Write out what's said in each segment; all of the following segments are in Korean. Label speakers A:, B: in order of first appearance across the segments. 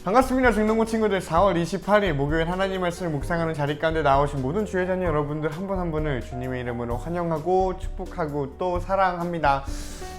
A: 반갑습니다. 중동고 친구들. 4월 28일 목요일 하나님 말씀을 묵상하는 자리 가운데 나오신 모든 주의 자녀 여러분들 한 분 한 분을 주님의 이름으로 환영하고 축복하고 또 사랑합니다.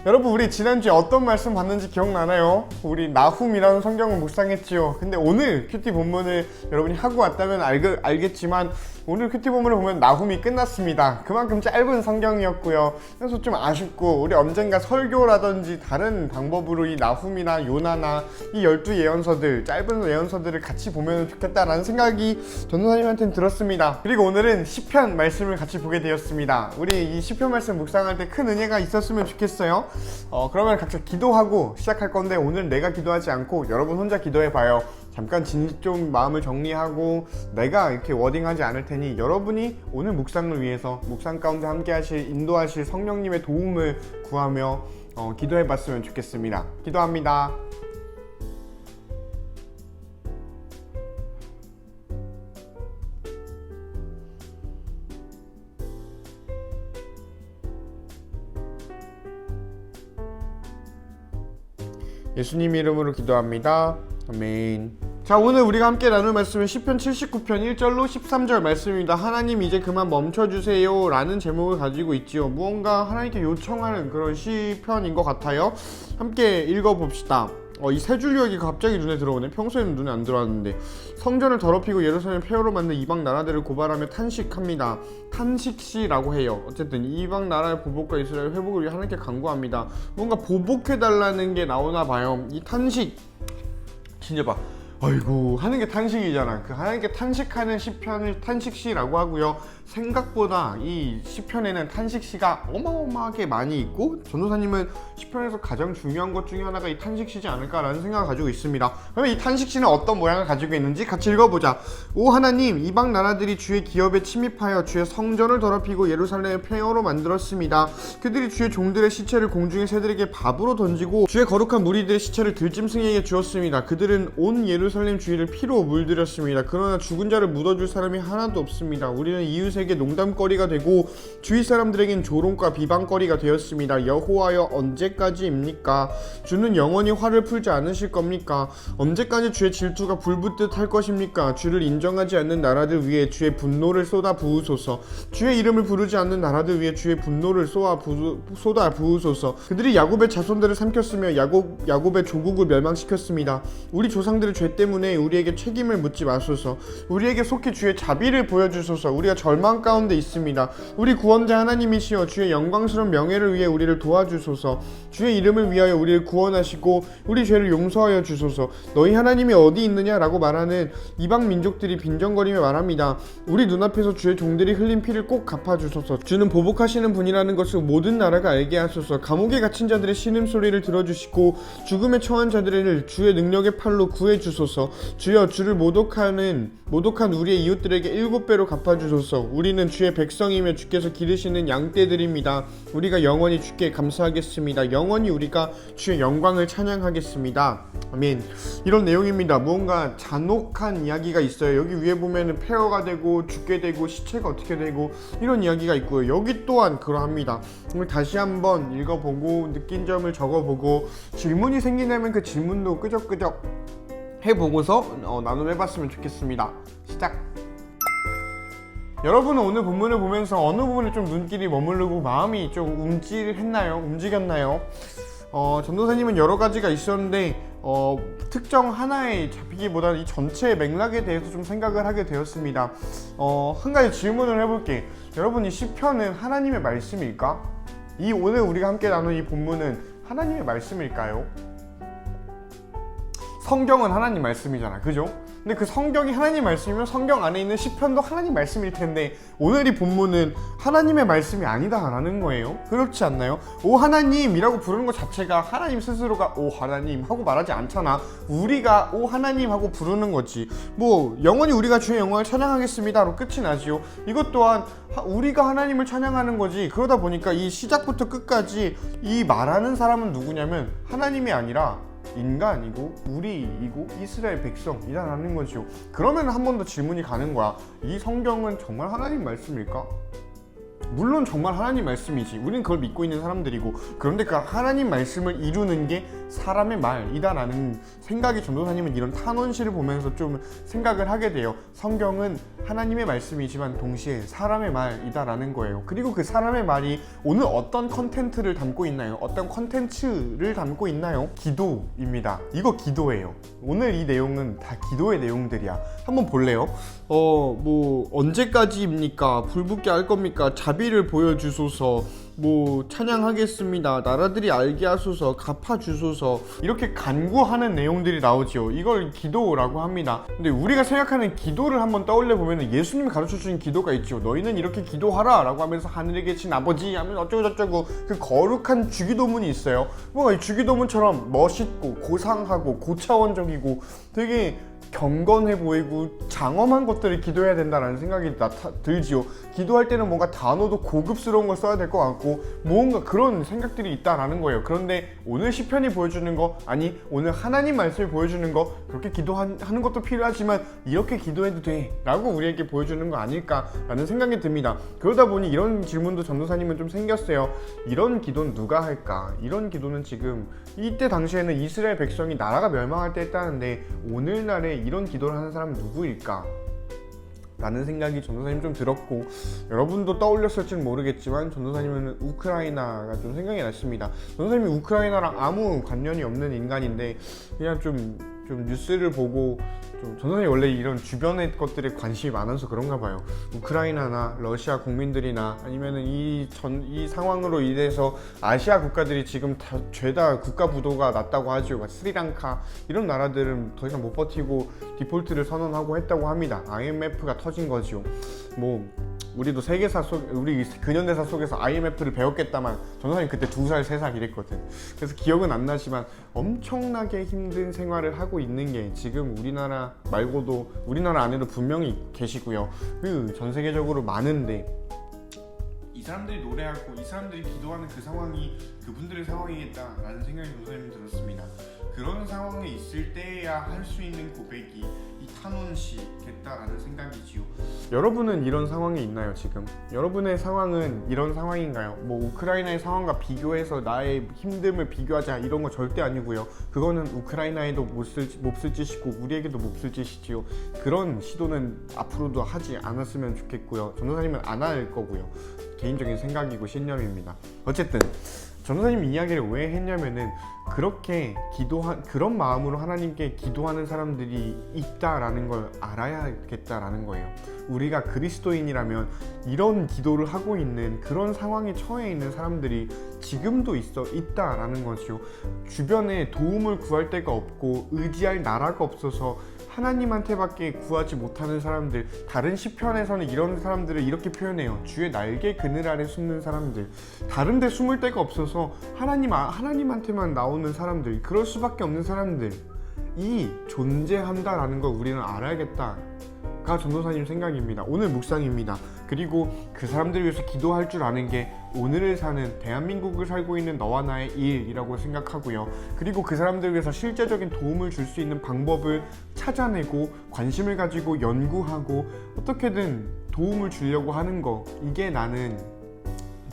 A: 여러분, 우리 지난주에 어떤 말씀 봤는지 기억나나요? 우리 나훔이라는 성경을 묵상했지요. 근데 오늘 큐티 본문을 여러분이 하고 왔다면 알겠지만 오늘 큐티 본문을 보면 나훔이 끝났습니다. 그만큼 짧은 성경이었고요. 그래서 좀 아쉽고, 우리 언젠가 설교라든지 다른 방법으로 이 나훔이나 요나나 이 12예언서들, 짧은 예언서들을 같이 보면 좋겠다라는 생각이 전도사님한테는 들었습니다. 그리고 오늘은 시편 말씀을 같이 보게 되었습니다. 우리 이 시편 말씀 묵상할 때 큰 은혜가 있었으면 좋겠어요. 그러면 각자 기도하고 시작할 건데, 오늘 내가 기도하지 않고 여러분 혼자 기도해봐요. 잠깐 좀 마음을 정리하고 내가 이렇게 워딩하지 않을 테니 여러분이 오늘 묵상을 위해서 묵상 가운데 함께 인도하실 성령님의 도움을 구하며 기도해봤으면 좋겠습니다. 기도합니다. 예수님 이름으로 기도합니다. 아멘. 자, 오늘 우리가 함께 나눌 말씀은 시편 79편 1절로 13절 말씀입니다. 하나님 이제 그만 멈춰주세요 라는 제목을 가지고 있지요. 무언가 하나님께 요청하는 그런 시편인 것 같아요. 함께 읽어봅시다. 이 세 줄 이야기가 갑자기 눈에 들어오네. 평소에는 눈에 안 들어왔는데. 성전을 더럽히고 예루살렘 폐허로 만든 이방 나라들을 고발하며 탄식합니다. 탄식시라고 해요. 어쨌든 이방 나라의 보복과 이스라엘 회복을 위해 하나님께 간구합니다. 뭔가 보복해달라는 게 나오나 봐요. 이 탄식, 진짜 봐, 아이고 하는 게 탄식이잖아. 그 하나님께 탄식하는 시편을 탄식시라고 하고요. 생각보다 이 시편에는 탄식시가 어마어마하게 많이 있고, 전도사님은 시편에서 가장 중요한 것 중에 하나가 이 탄식시지 않을까라는 생각을 가지고 있습니다. 그러면 이 탄식시는 어떤 모양을 가지고 있는지 같이 읽어보자. 오 하나님, 이방 나라들이 주의 기업에 침입하여 주의 성전을 더럽히고 예루살렘을 폐허로 만들었습니다. 그들이 주의 종들의 시체를 공중의 새들에게 밥으로 던지고 주의 거룩한 무리들의 시체를 들짐승에게 주었습니다. 그들은 온 예루살렘 주위를 피로 물들였습니다. 그러나 죽은 자를 묻어줄 사람이 하나도 없습니다. 우리는 이웃에게 농담거리가 되고 주위 사람들에겐 조롱과 비방거리가 되었습니다. 여호와여, 언제까지입니까? 주는 영원히 화를 풀지 않으실 겁니까? 언제까지 주의 질투가 불붙듯 할 것입니까? 주를 인정하지 않는 나라들 위에 주의 분노를 쏟아 부으소서. 주의 이름을 부르지 않는 나라들 위에 주의 분노를 쏟아 부으소서. 그들이 야곱의 자손들을 삼켰으며 야곱의 조국을 멸망시켰습니다. 우리 조상들의 죄 때문에 우리에게 책임을 묻지 마소서. 우리에게 속히 주의 자비를 보여주소서. 우리가 절망 가운데 있습니다. 우리 구원자 하나님이시여, 주의 영광스러운 명예를 위해 우리를 도와주소서. 주의 이름을 위하여 우리를 구원하시고 우리 죄를 용서하여 주소서. 너희 하나님이 어디 있느냐라고 말하는 이방 민족들이 빈정거리며 말합니다. 우리 눈앞에서 주의 종들이 흘린 피를 꼭 갚아주소서. 주는 보복하시는 분이라는 것을 모든 나라가 알게 하소서. 감옥에 갇힌 자들의 신음소리를 들어주시고 죽음에 처한 자들을 주의 능력의 팔로 구해주소서. 주여, 주를 모독한 우리의 이웃들에게 7배로 갚아주소서. 우리는 주의 백성이며 주께서 기르시는 양떼들입니다. 우리가 영원히 주께 감사하겠습니다. 영원히 우리가 주의 영광을 찬양하겠습니다. 아멘. 이런 내용입니다. 무언가 잔혹한 이야기가 있어요. 여기 위에 보면은 폐허가 되고 죽게 되고 시체가 어떻게 되고 이런 이야기가 있고요. 여기 또한 그러합니다. 오늘 다시 한번 읽어보고 느낀 점을 적어보고 질문이 생기려면 그 질문도 끄적끄적 해보고서 나눔해봤으면 좋겠습니다. 시작! 여러분은 오늘 본문을 보면서 어느 부분에 좀 눈길이 머무르고 마음이 좀 움직였나요? 전도사님은 여러 가지가 있었는데 특정 하나에 잡히기보다는 이 전체의 맥락에 대해서 좀 생각을 하게 되었습니다. 한 가지 질문을 해볼게. 여러분, 이 시편은 하나님의 말씀일까? 오늘 우리가 함께 나눈 이 본문은 하나님의 말씀일까요? 성경은 하나님 말씀이잖아, 그죠? 근데 그 성경이 하나님 말씀이면 성경 안에 있는 시편도 하나님 말씀일 텐데, 오늘 이 본문은 하나님의 말씀이 아니다라는 거예요. 그렇지 않나요? 오 하나님이라고 부르는 것 자체가 하나님 스스로가 오 하나님 하고 말하지 않잖아. 우리가 오 하나님 하고 부르는 거지. 영원히 우리가 주의 영광을 찬양하겠습니다로 끝이 나지요. 이것 또한 우리가 하나님을 찬양하는 거지. 그러다 보니까 이 시작부터 끝까지 이 말하는 사람은 누구냐면 하나님이 아니라 인간이고 우리이고 이스라엘 백성이라는 거죠. 그러면 한 번 더 질문이 가는 거야. 이 성경은 정말 하나님 말씀일까? 물론 정말 하나님 말씀이지. 우리는 그걸 믿고 있는 사람들이고, 그런데 그 하나님 말씀을 이루는 게 사람의 말이다라는 생각이 전도사님은 이런 탄원시를 보면서 좀 생각을 하게 돼요. 성경은 하나님의 말씀이지만 동시에 사람의 말이다라는 거예요. 그리고 그 사람의 말이 오늘 어떤 컨텐츠를 담고 있나요? 어떤 컨텐츠를 담고 있나요? 기도입니다. 이거 기도예요. 오늘 이 내용은 다 기도의 내용들이야. 한번 볼래요? 뭐 언제까지입니까? 불붙게 할 겁니까? 자비를 보여주소서. 뭐 찬양하겠습니다. 나라들이 알게 하소서. 갚아주소서. 이렇게 간구하는 내용들이 나오지요. 이걸 기도라고 합니다. 근데 우리가 생각하는 기도를 한번 떠올려 보면 예수님이 가르쳐주신 기도가 있죠. 너희는 이렇게 기도하라 라고 하면서 하늘에 계신 아버지 하면 어쩌고 저쩌고 그 거룩한 주기도문이 있어요. 뭔가 이 주기도문처럼 멋있고 고상하고 고차원적이고 되게 경건해 보이고 장엄한 것들을 기도해야 된다는 생각이 들지요. 기도할 때는 뭔가 단어도 고급스러운 걸 써야 될 것 같고 뭔가 그런 생각들이 있다라는 거예요. 그런데 오늘 시편이 보여주는 거, 아니 오늘 하나님 말씀이 보여주는 거, 그렇게 기도하는 것도 필요하지만 이렇게 기도해도 돼 라고 우리에게 보여주는 거 아닐까라는 생각이 듭니다. 그러다 보니 이런 질문도 전도사님은 좀 생겼어요. 이런 기도는 누가 할까? 이런 기도는 지금 이때 당시에는 이스라엘 백성이 나라가 멸망할 때 했다는데 오늘날에 이런 기도를 하는 사람은 누구일까? 라는 생각이 전도사님 좀 들었고, 여러분도 떠올렸을지는 모르겠지만 전도사님은 우크라이나가 좀 생각이 났습니다. 전도사님이 우크라이나랑 아무 관련이 없는 인간인데 그냥 좀 뉴스를 보고 전도사님이 원래 이런 주변의 것들에 관심이 많아서 그런가 봐요. 우크라이나나 러시아 국민들이나 아니면은 이 상황으로 인해서 아시아 국가들이 지금 다 죄다 국가 부도가 났다고 하죠. 스리랑카 이런 나라들은 더 이상 못 버티고 디폴트를 선언하고 했다고 합니다. IMF가 터진 거죠. 뭐 우리도 세계사 우리 근현대사 속에서 IMF를 배웠겠다만 전도사님 그때 2살, 3살 이랬거든. 그래서 기억은 안 나지만 엄청나게 힘든 생활을 하고 있는 게 지금 우리나라 말고도 우리나라 안에도 분명히 계시고요. 그 전 세계적으로 많은데 이 사람들이 노래하고 이 사람들이 기도하는 그 상황이 그분들의 상황이겠다라는 생각이 전도사님 들었습니다. 그런 상황에 있을 때야 할 수 있는 고백이 이 탄원시겠다라는 생각이지요. 여러분은 이런 상황에 있나요 지금? 여러분의 상황은 이런 상황인가요? 뭐 우크라이나의 상황과 비교해서 나의 힘듦을 비교하자 이런 거 절대 아니고요. 그거는 우크라이나에도 몹쓸 짓이고 우리에게도 몹쓸 짓이지요. 그런 시도는 앞으로도 하지 않았으면 좋겠고요. 전도사님은 안 할 거고요. 개인적인 생각이고 신념입니다. 어쨌든 전도사님 이야기를 왜 했냐면은 그렇게 그런 마음으로 하나님께 기도하는 사람들이 있다라는 걸 알아야겠다라는 거예요. 우리가 그리스도인이라면 이런 기도를 하고 있는 그런 상황에 처해 있는 사람들이 지금도 있다라는 거죠. 주변에 도움을 구할 데가 없고 의지할 나라가 없어서 하나님한테밖에 구하지 못하는 사람들, 다른 시편에서는 이런 사람들을 이렇게 표현해요. 주의 날개 그늘 아래 숨는 사람들, 다른 데 숨을 데가 없어서 하나님한테만 나오는 사람들, 그럴 수밖에 없는 사람들이 존재한다라는 걸 우리는 알아야겠다가 전도사님 생각입니다. 오늘 묵상입니다. 그리고 그 사람들을 위해서 기도할 줄 아는 게 오늘을 사는 대한민국을 살고 있는 너와 나의 일이라고 생각하고요. 그리고 그 사람들을 위해서 실제적인 도움을 줄 수 있는 방법을 찾아내고 관심을 가지고 연구하고 어떻게든 도움을 주려고 하는 거, 이게 나는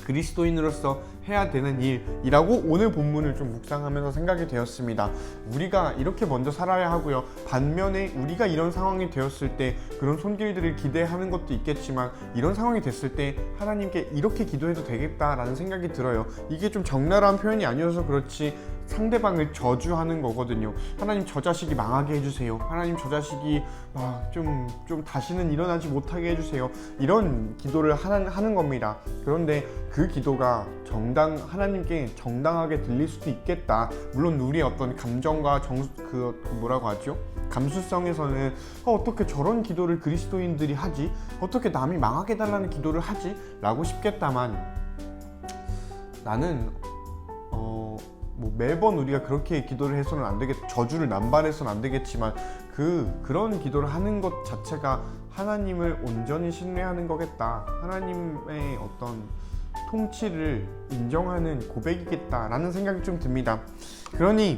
A: 그리스도인으로서 해야 되는 일이라고 오늘 본문을 좀 묵상하면서 생각이 되었습니다. 우리가 이렇게 먼저 살아야 하고요. 반면에 우리가 이런 상황이 되었을 때 그런 손길들을 기대하는 것도 있겠지만 이런 상황이 됐을 때 하나님께 이렇게 기도해도 되겠다라는 생각이 들어요. 이게 좀 적나라한 표현이 아니어서 그렇지 상대방을 저주하는 거거든요. 하나님 저 자식이 망하게 해주세요. 하나님 저 자식이 좀 다시는 일어나지 못하게 해주세요. 이런 기도를 하는 겁니다. 그런데 그 기도가 하나님께 정당하게 들릴 수도 있겠다. 물론 우리의 어떤 감정과 감수성에서는 어떻게 저런 기도를 그리스도인들이 하지? 어떻게 남이 망하게 해달라는 기도를 하지? 라고 싶겠다만 나는 매번 우리가 그렇게 기도를 해서는 안 되겠, 저주를 남발해서는 안 되겠지만 그런 기도를 하는 것 자체가 하나님을 온전히 신뢰하는 거겠다. 하나님의 어떤 통치를 인정하는 고백이겠다라는 생각이 좀 듭니다. 그러니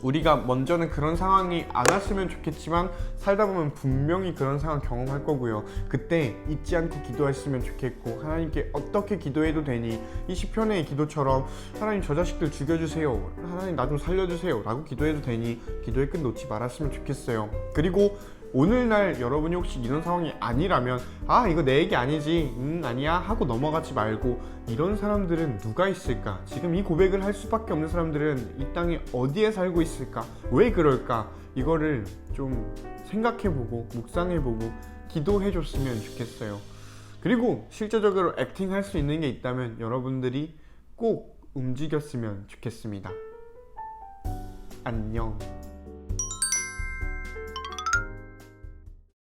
A: 우리가 먼저는 그런 상황이 안 왔으면 좋겠지만 살다 보면 분명히 그런 상황 경험할 거고요. 그때 잊지 않고 기도했으면 좋겠고, 하나님께 어떻게 기도해도 되니 이 시편의 기도처럼 하나님 저 자식들 죽여주세요, 하나님 나 좀 살려주세요 라고 기도해도 되니 기도의 끈 놓지 말았으면 좋겠어요. 그리고 오늘날 여러분이 혹시 이런 상황이 아니라면 아 이거 내 얘기 아니지 아니야 하고 넘어가지 말고, 이런 사람들은 누가 있을까, 지금 이 고백을 할 수밖에 없는 사람들은 이 땅에 어디에 살고 있을까, 왜 그럴까, 이거를 좀 생각해보고 묵상해보고 기도해줬으면 좋겠어요. 그리고 실제적으로 액팅할 수 있는 게 있다면 여러분들이 꼭 움직였으면 좋겠습니다. 안녕.